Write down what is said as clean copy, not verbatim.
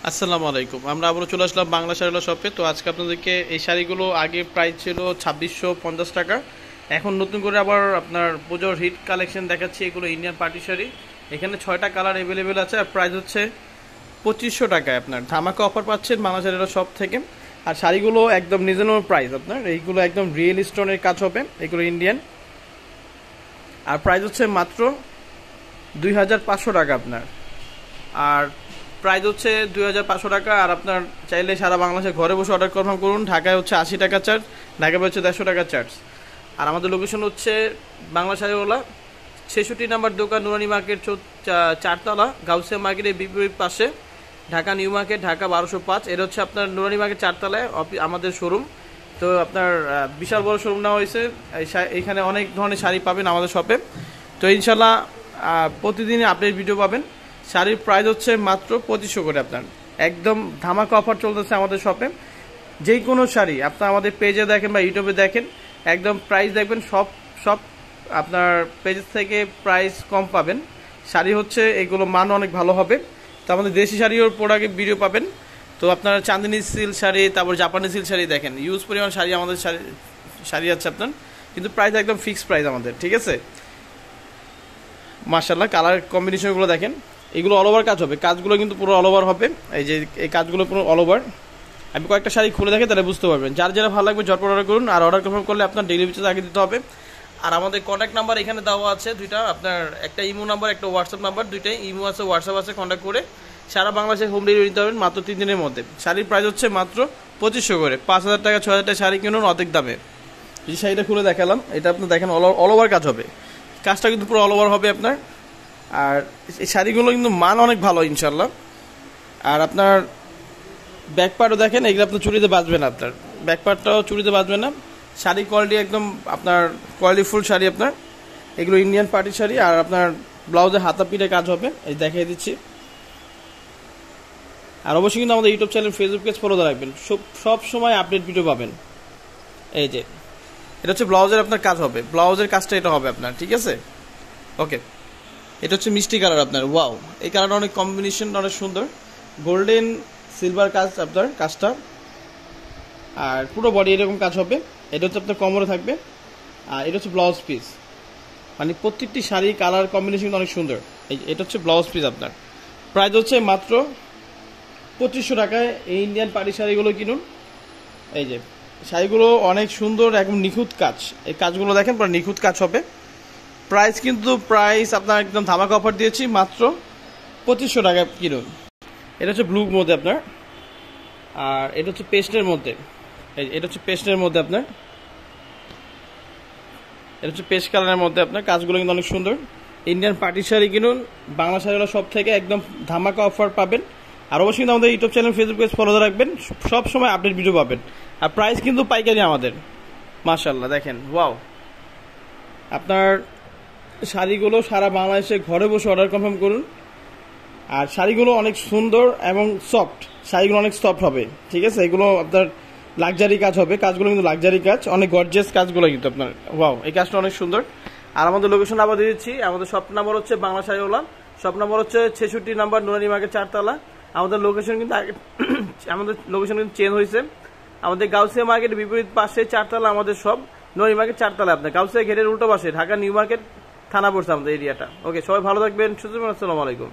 আসসালামু আলাইকুম। আমরা আবারও চলে আসলাম বাংলা শাড়িওয়ালা শপে। তো আজকে আপনাদেরকে এই শাড়িগুলো আগে প্রাইস ছিল 2650 টাকা, এখন নতুন করে আবার আপনার পুজোর হিট কালেকশন দেখাচ্ছি। এগুলো ইন্ডিয়ান পার্টি শাড়ি, এখানে 6টা কালার অ্যাভেলেবেল আছে আর প্রাইস হচ্ছে 2500 টাকায়। আপনার ধামাকা অফার পাচ্ছেন বাংলা শাড়িওয়ালা শপ থেকে। আর শাড়িগুলো একদম রিজনেবল প্রাইস, আপনার এইগুলো একদম রিয়েল স্টোনের কাজ হবে, এগুলো ইন্ডিয়ান। আর প্রাইস হচ্ছে মাত্র 2500 টাকা আপনার। আর প্রাইস হচ্ছে 2500 টাকা। আর আপনার চাইলে সারা বাংলাদেশে ঘরে বসে অর্ডার কনফার্ম করুন। ঢাকায় হচ্ছে 80 টাকা চার্জ, ঢাকায় হচ্ছে 150 টাকা চার্জ। আর আমাদের লোকেশন হচ্ছে বাংলা শাড়িওয়ালা 66 নাম্বার দোকান, নুরানি মার্কেট 4তলা, গাউসিয়া মার্কেটের বিপরীত পাশে, ঢাকা নিউ মার্কেট, ঢাকা 1205। এটা হচ্ছে আপনার নুরানি মার্কেট 4তলায় আমাদের শোরুম। তো আপনার বিশাল বড় শোরুম নেওয়া হয়েছে, এইখানে অনেক ধরনের শাড়ি পাবেন আমাদের শপে। তো ইনশাল্লাহ প্রতিদিনই আপডেট ভিডিও পাবেন। শাড়ির প্রাইস হচ্ছে মাত্র 2500 করে। আপনার একদম ধামাকা অফার চলতেছে আমাদের শপে। যে কোনো শাড়ি আপনার আমাদের পেজে দেখেন বা ইউটিউবে দেখেন, একদম প্রাইস দেখবেন সব সব আপনার পেজ থেকে প্রাইস কম পাবেন। শাড়ি হচ্ছে এগুলো মান অনেক ভালো হবে। তো আমাদের দেশি শাড়ির প্রোডাক্টের ভিডিও পাবেন। তো আপনার চাঁদিনী সিল্ক শাড়ি, তারপর জাপানি সিল্ক শাড়ি দেখেন, ইউজ পরিমাণ শাড়ি আমাদের শাড়ি আছে আপনার, কিন্তু প্রাইস একদম ফিক্সড প্রাইস আমাদের, ঠিক আছে। মাশাআল্লাহ কালার কম্বিনেশনগুলো দেখেন, এগুলো অল ওভার কাজ হবে, কাজগুলো কিন্তু পুরো অল ওভার হবে। এই যে এই কাজগুলো পুরো অল ওভার। আমি কয়েকটা শাড়ি খুলে দেখে তাহলে বুঝতে পারবেন। যার যারা ভালো লাগবে ঝটপট অর্ডার করুন। আর অর্ডার কনফার্ম করলে আপনার ডেলিভারি চার্জ আগে দিতে হবে। আর আমাদের কন্ট্যাক্ট নাম্বার এখানে দেওয়া আছে দুইটা, আপনার একটা ইমো নাম্বার, একটা হোয়াটসঅ্যাপ নাম্বার, দুইটাই ইমো আছে হোয়াটসঅ্যাপ আছে। কন্ট্যাক্ট করে সারা বাংলাদেশে হোম ডেলিভারি দিতে পারবেন মাত্র 3 দিনের মধ্যে। শাড়ির প্রাইস হচ্ছে মাত্র 2500 করে। 5000 টাকা 6000 টাকা শাড়ি কিনুন অর্ধেক দামে। এই শাড়িটা খুলে দেখালাম, এটা আপনি দেখেন অল ওভার কাজ হবে, কাজটা কিন্তু পুরো অল ওভার হবে আপনার। আর এই শাড়িগুলো কিন্তু মান অনেক ভালো ইনশাল্লাহ। আর আপনার ব্যাকপার্টও দেখেন, এগুলো আপনার চুড়িতে বাজবে না, আপনার ব্যাকপার্টটাও চুড়িতে বাজবে না। শাড়ি কোয়ালিটি একদম আপনার কোয়ালিটিফুল শাড়ি আপনার, এগুলো ইন্ডিয়ান পার্টি শাড়ি। আর আপনার ব্লাউজে হাতা পিঠে কাজ হবে, এই দেখিয়ে দিচ্ছি। আর অবশ্যই কিন্তু আমাদের YouTube channel, Facebook page follow রাখবেন, সব সময় আপডেট ভিডিও পাবেন। এই যে এটা হচ্ছে ব্লাউজের আপনার কাজ হবে, ব্লাউজের কাজটা এটা হবে আপনার, ঠিক আছে। ওকে, এটা হচ্ছে মিষ্টি কালার আপনার। ওয়াও, এই কালারটা অনেক কম্বিনেশনটা অনেক সুন্দর, গোল্ডেন সিলভার কাজ আপনার কাজটা। আর পুরো বডি এরকম কাজ হবে। এটা হচ্ছে আপনার কোমরে থাকবে। আর এটা হচ্ছে ব্লাউজ পিস, মানে প্রত্যেকটি শাড়ি কালার কম্বিনেশন অনেক সুন্দর। এটা হচ্ছে ব্লাউজ পিস আপনার। প্রাইস হচ্ছে মাত্র 2500 টাকায়। এই ইন্ডিয়ান পার্টি শাড়িগুলো কিনুন। এই যে শাড়িগুলো অনেক সুন্দর, একদম নিখুঁত কাজ, এই কাজগুলো দেখেন পুরো নিখুঁত কাজ হবে। প্রাইস কিন্তু আপনার একদম ধামাকা অফার দিয়েছি, মাত্র 2500 টাকা কিনুন। এটা হচ্ছে ব্লুর মধ্যে আপনার। আর এটা হচ্ছে পেস্টের মধ্যে, এটা হচ্ছে পেস্টের মধ্যে আপনার, এটা হচ্ছে পেস্ট কালারের মধ্যে আপনার। কাজগুলো কিন্তু অনেক সুন্দর। ইন্ডিয়ান পার্টি শাড়ি কিনুন বাংলা শাড়িওয়ালা সব থেকে, একদম ধামাকা অফার পাবেন। আর অবশ্যই কিন্তু আমাদের YouTube channel, Facebook page follow রাখবেন, সব সময় আপডেট ভিডিও পাবেন। আর প্রাইস কিন্তু পাইকারি আমাদের। মাশাআল্লাহ দেখেন, ওয়াও। আপনার শাড়িগুলো সারা বাংলাদেশে ঘরে বসে অর্ডার কনফার্ম করুন। আর শাড়িগুলো অনেক সুন্দর এবং সফট, শাড়িগুলো অনেক সফট হবে, ঠিক আছে। এগুলো আপনার লাক্সারি কাজ হবে, কাজগুলো কিন্তু লাক্সারি কাজ, অনেক গর্জিয়াস কাজগুলো কিন্তু আপনার। ওয়াও, এই কাজটা অনেক সুন্দর। আর আমাদের লোকেশন আবার দিয়ে দিচ্ছি, আমাদের শপ নাম্বার হচ্ছে বাংলা শাড়িওয়ালা, শপ নাম্বার হচ্ছে 66 নাম্বার, নুরানি মার্কেট 4তলা। আমাদের লোকেশন কিন্তু আমাদের লোকেশন কিন্তু চেঞ্জ হয়েছে। আমাদের গাউসিয়া মার্কেটের বিপরীত পাশে 4তলা আমাদের সব, নুরানি মার্কেট 4তলা আপনার, গাউসিয়া গেটের উল্টো পাশে, ঢাকা নিউ মার্কেট থানা পড়ছে আমাদের এরিয়াটা। ওকে, সবাই ভালো থাকবেন, সুস্থ থাকবেন, আসসালামু আলাইকুম।